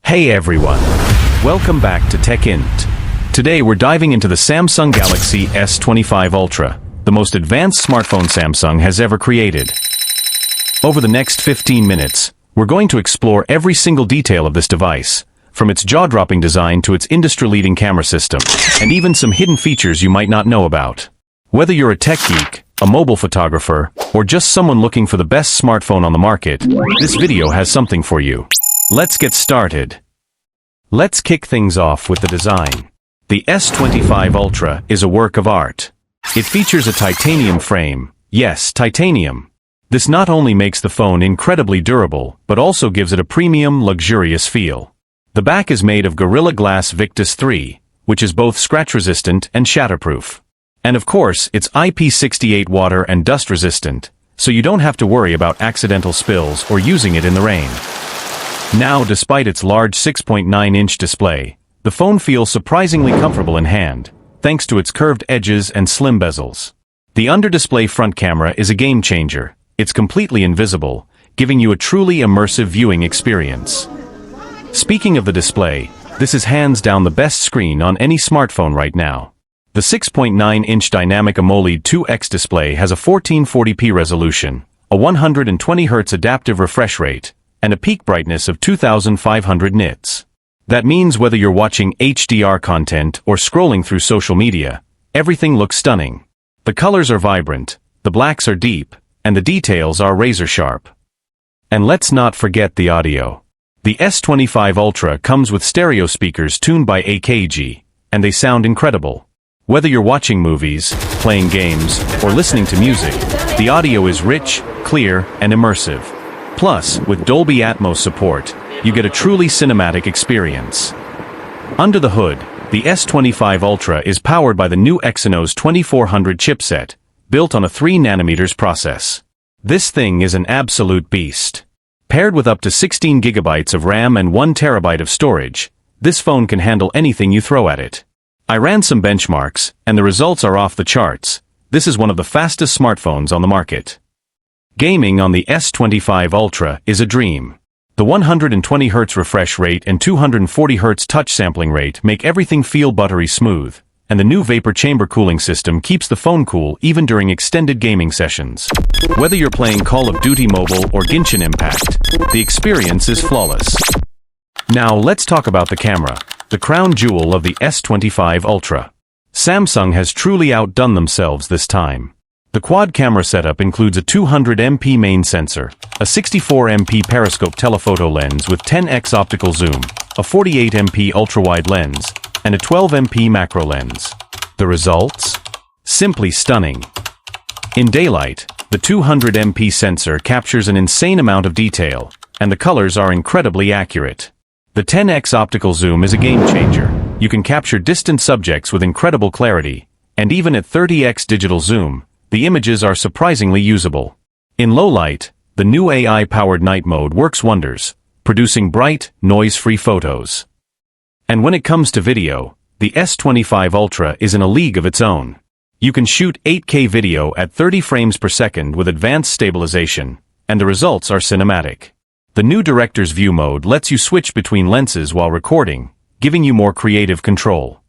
Hey everyone! Welcome back to TechInt. Today we're diving into the Samsung Galaxy S25 Ultra, the most advanced smartphone Samsung has ever created. Over the next 15 minutes, we're going to explore every single detail of this device, from its jaw-dropping design to its industry-leading camera system, and even some hidden features you might not know about. Whether you're a tech geek, a mobile photographer, or just someone looking for the best smartphone on the market, this video has something for you. Let's get started. Let's kick things off with the design. The S25 Ultra is a work of art. It features a titanium frame. Yes, titanium. This not only makes the phone incredibly durable, but also gives it a premium, luxurious feel. The back is made of Gorilla Glass Victus 3, which is both scratch-resistant and shatterproof. And of course, it's IP68 water and dust resistant, so you don't have to worry about accidental spills or using it in the rain. Now, despite its large 6.9-inch display, the phone feels surprisingly comfortable in hand, thanks to its curved edges and slim bezels. The under-display front camera is a game-changer. It's completely invisible, giving you a truly immersive viewing experience. Speaking of the display, this is hands down the best screen on any smartphone right now. The 6.9-inch Dynamic AMOLED 2X display has a 1440p resolution, a 120Hz adaptive refresh rate, and a peak brightness of 2500 nits. That means whether you're watching HDR content or scrolling through social media, everything looks stunning. The colors are vibrant, the blacks are deep, and the details are razor sharp. And let's not forget the audio. The S25 Ultra comes with stereo speakers tuned by AKG, and they sound incredible. Whether you're watching movies, playing games, or listening to music, the audio is rich, clear, and immersive. Plus, with Dolby Atmos support, you get a truly cinematic experience. Under the hood, the S25 Ultra is powered by the new Exynos 2400 chipset, built on a 3nm process. This thing is an absolute beast. Paired with up to 16 GB of RAM and 1 TB of storage, this phone can handle anything you throw at it. I ran some benchmarks, and the results are off the charts. This is one of the fastest smartphones on the market. Gaming on the S25 Ultra is a dream. The 120Hz refresh rate and 240Hz touch sampling rate make everything feel buttery smooth, and the new vapor chamber cooling system keeps the phone cool even during extended gaming sessions. Whether you're playing Call of Duty Mobile or Genshin Impact, the experience is flawless. Now let's talk about the camera, the crown jewel of the S25 Ultra. Samsung has truly outdone themselves this time. The quad camera setup includes a 200MP main sensor, a 64MP periscope telephoto lens with 10x optical zoom, a 48MP ultra-wide lens, and a 12MP macro lens. The results? Simply stunning. In daylight, the 200MP sensor captures an insane amount of detail, and the colors are incredibly accurate. The 10x optical zoom is a game-changer. You can capture distant subjects with incredible clarity, and even at 30x digital zoom, the images are surprisingly usable. In low light, the new AI-powered night mode works wonders, producing bright, noise-free photos. And when it comes to video, the S25 Ultra is in a league of its own. You can shoot 8K video at 30 frames per second with advanced stabilization, and the results are cinematic. The new Director's View mode lets you switch between lenses while recording, giving you more creative control.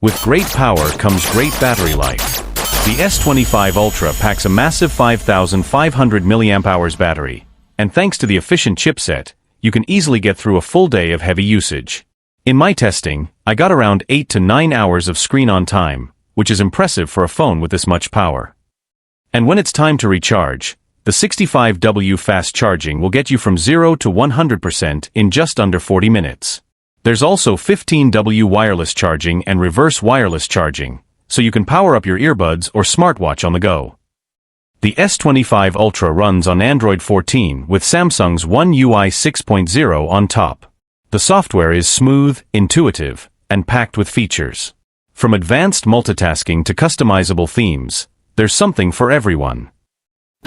With great power comes great battery life. The S25 Ultra packs a massive 5,500 mAh battery, and thanks to the efficient chipset, you can easily get through a full day of heavy usage. In my testing, I got around 8 to 9 hours of screen on time, which is impressive for a phone with this much power. And when it's time to recharge, the 65W fast charging will get you from 0 to 100% in just under 40 minutes. There's also 15W wireless charging and reverse wireless charging, so you can power up your earbuds or smartwatch on the go. The S25 Ultra runs on Android 14 with Samsung's One UI 6.0 on top. The software is smooth, intuitive, and packed with features. From advanced multitasking to customizable themes, there's something for everyone.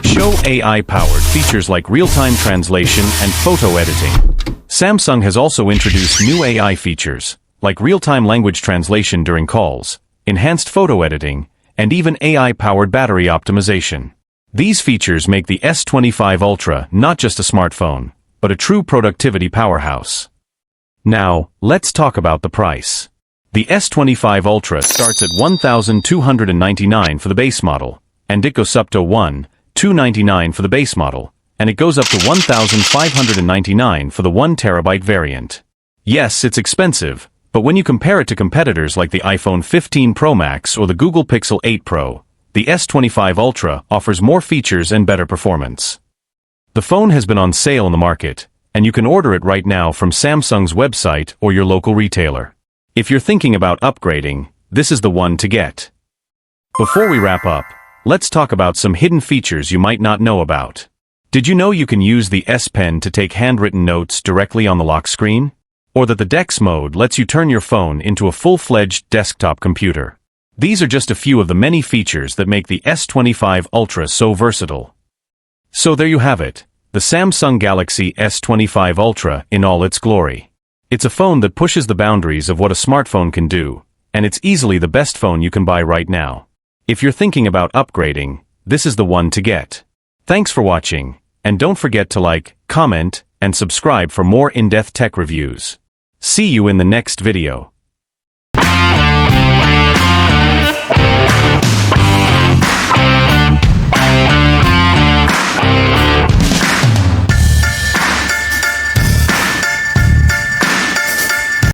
Show AI-powered features like real-time translation and photo editing. Samsung has also introduced new AI features, like real-time language translation during calls, enhanced photo editing, and even AI-powered battery optimization. These features make the S25 Ultra not just a smartphone, but a true productivity powerhouse. Now, let's talk about the price. The S25 Ultra starts at $1,299 for the base model, and it goes up to $1,299 for the base model, and it goes up to $1,599 for the 1TB variant. Yes, it's expensive, but when you compare it to competitors like the iPhone 15 Pro Max or the Google Pixel 8 Pro, the S25 Ultra offers more features and better performance. The phone has been on sale in the market, and you can order it right now from Samsung's website or your local retailer. If you're thinking about upgrading, this is the one to get. Before we wrap up, let's talk about some hidden features you might not know about. Did you know you can use the S Pen to take handwritten notes directly on the lock screen? Or that the DeX mode lets you turn your phone into a full-fledged desktop computer? These are just a few of the many features that make the S25 Ultra so versatile. So there you have it, the Samsung Galaxy S25 Ultra in all its glory. It's a phone that pushes the boundaries of what a smartphone can do, and it's easily the best phone you can buy right now. If you're thinking about upgrading, this is the one to get. Thanks for watching, and don't forget to like, comment, and subscribe for more in-depth tech reviews. See you in the next video.